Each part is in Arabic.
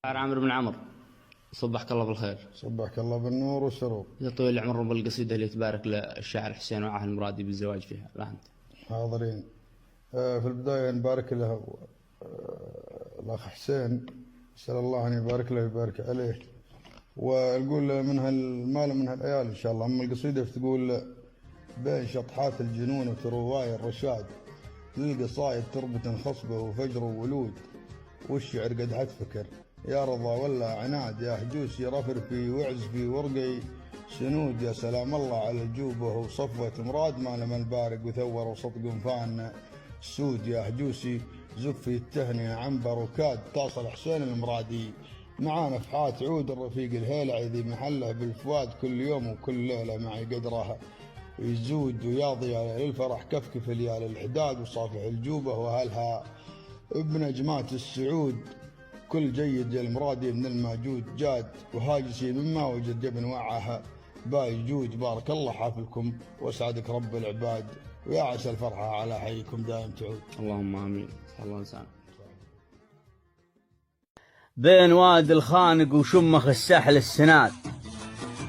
عامر بن عمرو، صبحك الله بالخير. صبحك الله بالنور والسرور. يا طويل العمر بالقصيدة اللي تبارك للشاعر حسين وعاه المرادي بالزواج فيها. لا أنت حاضرين. في البداية نبارك له الأخ حسين، نسأل الله أن يبارك له ويبارك عليه، ونقول منها المال ومنها العيال إن شاء الله. أما القصيدة تقول: بين شطحات الجنون وترواي الرشاد، للقصايد تربة خصبة وفجر وولود، والشعر قد حتفكر يا رضا ولا عناد، يا حجوسي رفر في وعز في ورقي سنود، يا سلام الله على الجوبة وصفوة مراد، ما لم البارق وثور وصدق فان السود، يا حجوسي زفي التهنئة عنبر وكاد، تصل حسين المرادي معانا فحات عود الرفيق الهيلعي ذي محله بالفؤاد، كل يوم وكل ليلة معي قدرها يزود، وياضي للفرح كفكف ليال الحداد، وصافح الجوبة وأهلها بنجمات السعود، كل جيد يا المرادي من الماجود جاد، وهاجسي مما وجد جبن وعاها باي جود، بارك الله حافلكم واسعدك رب العباد، ويا عسى الفرحة على حيكم دائم تعود. اللهم آمين. الله إنسان. بين واد الخانق وشمخ الساحل السناد،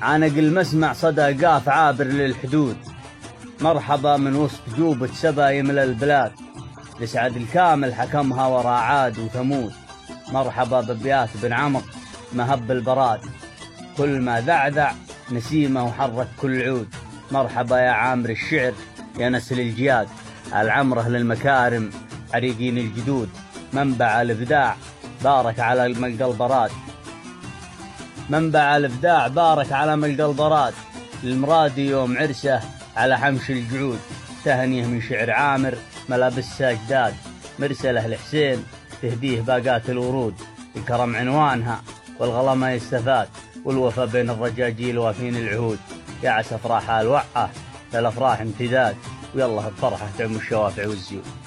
عانق المسمع صدى قاف عابر للحدود، مرحبا من وسط جوبة سبا يملى البلاد، لسعد الكامل حكمها ورا عاد وثمود، مرحبا ببيات بن عمرو مهب البراد، كل ما ذعذع نسيمه وحرك كل عود، مرحبا يا عامر الشعر يا نسل الجياد، العمره للمكارم عريقين الجدود، منبع الإبداع بارك على ملقى البراد، منبع الإبداع بارك على ملقى البراد، المرادي يوم عرسه على حمش الجعود، تهنيه من شعر عامر ملابسها جداد، مرسله لحسين تهديه باقات الورود، الكرم عنوانها والغلا ما يستفاد، والوفا بين الرجاجيل وافين العهود، يا عسى افراحها الوعه للافراح امتداد، ويلا بفرحه تعم الشوافع والزيود.